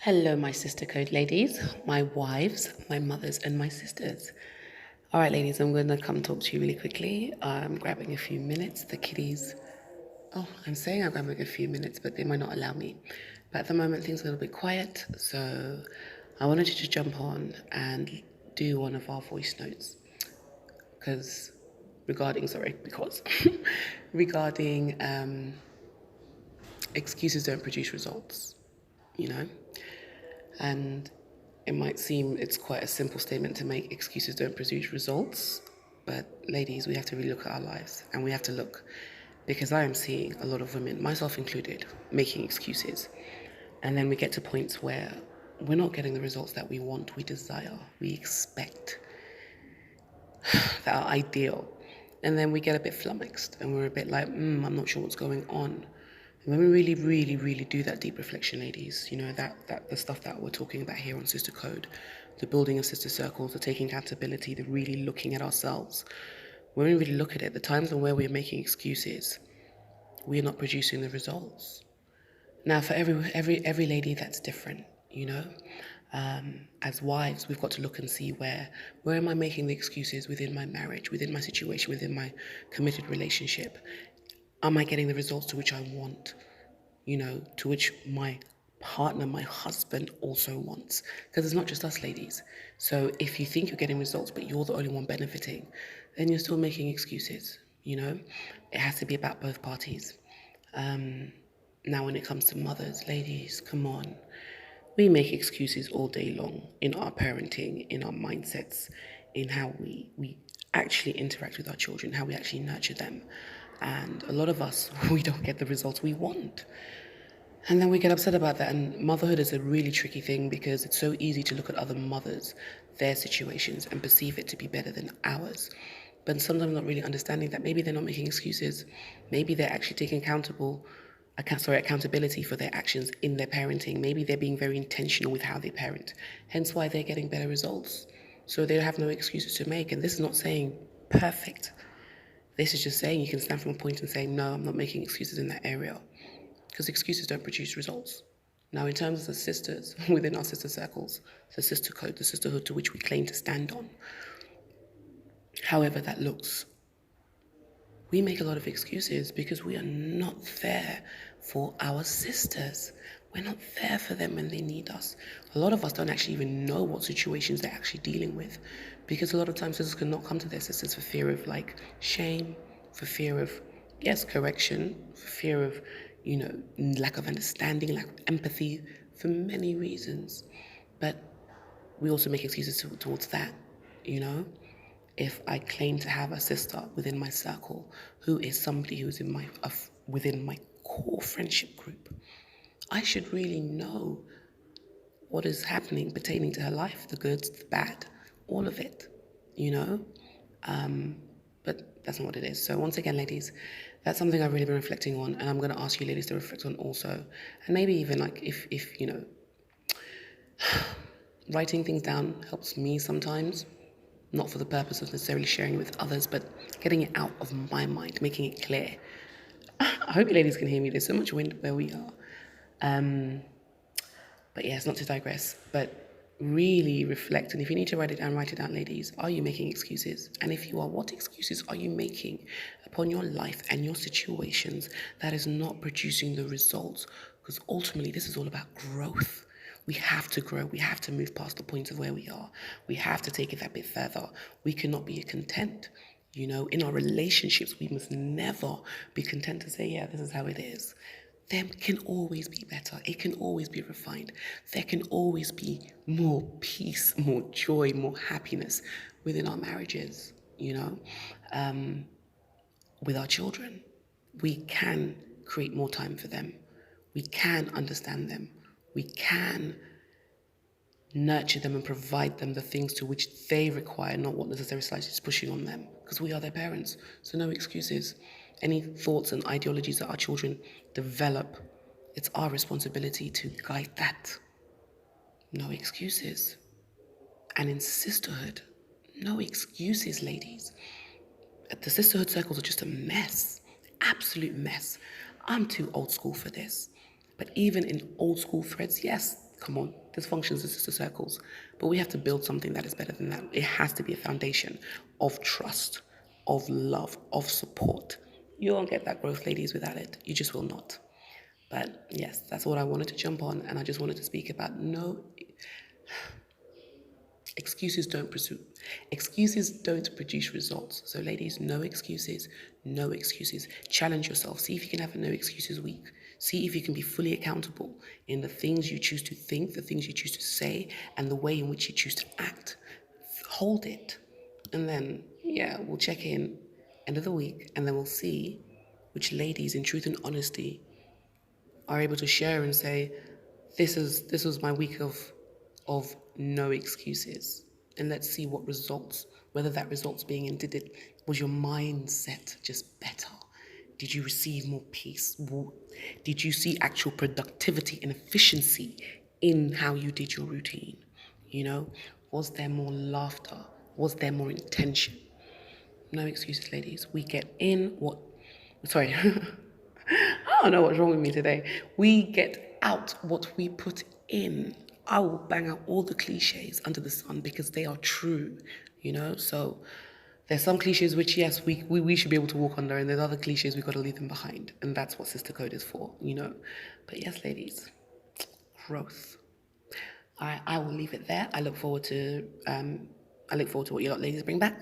Hello, my SisterCode ladies, my wives, my mothers, and my sisters. All right, ladies, I'm going to come talk to you really quickly. I'm grabbing a few minutes. The kiddies, I'm saying I'm grabbing a few minutes, but they might not allow me. But at the moment, things are a little bit quiet, so I wanted to just jump on and do one of our voice notes because regarding regarding excuses don't produce results, you know? And it might seem it's quite a simple statement to make, excuses don't produce results. But ladies, we have to really look at our lives, and we have to look, because I am seeing a lot of women, myself included, making excuses. And then we get to points where we're not getting the results that we want, we desire, we expect, that are ideal. And then we get a bit flummoxed and we're a bit like, I'm not sure what's going on. And when we really, really, really do that deep reflection, ladies, you know, that the stuff that we're talking about here on SisterCode, the building of sister circles, the taking accountability, the really looking at ourselves. When we really look at it, the times where we're making excuses, we're not producing the results. Now, for every lady, that's different, you know. As wives, we've got to look and see where am I making the excuses within my marriage, within my situation, within my committed relationship. Am I getting the results to which I want, you know, to which my partner, my husband also wants? Because it's not just us ladies. So if you think you're getting results but you're the only one benefiting, then you're still making excuses, you know. It has to be about both parties. Now when it comes to mothers, ladies, come on. We make excuses all day long in our parenting, in our mindsets, in how we actually interact with our children, how we actually nurture them. And a lot of us, we don't get the results we want. And then we get upset about that. And motherhood is a really tricky thing because it's so easy to look at other mothers, their situations, and perceive it to be better than ours. But sometimes not really understanding that maybe they're not making excuses. Maybe they're actually taking accountability for their actions in their parenting. Maybe they're being very intentional with how they parent. Hence why they're getting better results. So they have no excuses to make. And this is not saying perfect. This is just saying you can stand from a point and say, no, I'm not making excuses in that area. Because excuses don't produce results. Now, in terms of the sisters within our sister circles, the SisterCode, the sisterhood to which we claim to stand on, however that looks, we make a lot of excuses because we are not there for our sisters. We're not there for them when they need us. A lot of us don't actually even know what situations they're actually dealing with, because a lot of times sisters cannot come to their sisters for fear of shame, for fear of, yes, correction, for fear of, lack of understanding, lack of empathy, for many reasons. But we also make excuses towards that, you know. If I claim to have a sister within my circle who is somebody who's within my core friendship group, I should really know what is happening pertaining to her life, the good, the bad, all of it, you know? But that's not what it is. So once again, ladies, that's something I've really been reflecting on, and I'm going to ask you ladies to reflect on also. And maybe even if writing things down helps me sometimes, not for the purpose of necessarily sharing it with others, but getting it out of my mind, making it clear. I hope you ladies can hear me. There's so much wind where we are. But yes, not to digress, but really reflect. And if you need to write it down, ladies. Are you making excuses? And if you are, what excuses are you making upon your life and your situations that is not producing the results? Because ultimately, this is all about growth. We have to grow. We have to move past the point of where we are. We have to take it that bit further. We cannot be content. You know, in our relationships, we must never be content to say, yeah, this is how it is. There can always be better. It can always be refined. There can always be more peace, more joy, more happiness within our marriages, you know, with our children. We can create more time for them. We can understand them. We can nurture them and provide them the things to which they require, not what necessary society is pushing on them, because we are their parents. So no excuses. Any thoughts and ideologies that our children develop, it's our responsibility to guide that. No excuses. And in sisterhood, no excuses, ladies. The sisterhood circles are just a mess, absolute mess. I'm too old school for this. But even in old school threads, yes, Come on, this functions as sister circles, but we have to build something that is better than that. It has to be a foundation of trust, of love, of support. You won't get that growth, ladies, without it. You just will not. But yes, that's what I wanted to jump on, and I just wanted to speak about no excuses don't produce results. So ladies, no excuses, no excuses. Challenge yourself. See if you can have a no excuses week. See if you can be fully accountable in the things you choose to think, the things you choose to say, and the way in which you choose to act. Hold it. And then, yeah, we'll check in end of the week, and then we'll see which ladies in truth and honesty are able to share and say, this was my week of no excuses. And let's see what results, whether that results being in, was your mindset just better? Did you receive more peace? Did you see actual productivity and efficiency in how you did your routine? You know, was there more laughter? Was there more intention? No excuses, ladies. We get in what, sorry, I don't know what's wrong with me today. We get out what we put in. I will bang out all the cliches under the sun because they are true, you know? So there's some cliches which, yes, we should be able to walk under, and there's other cliches we've got to leave them behind. And that's what SisterCode is for, you know? But yes, ladies, growth. I will leave it there. I look forward to what you lot ladies bring back.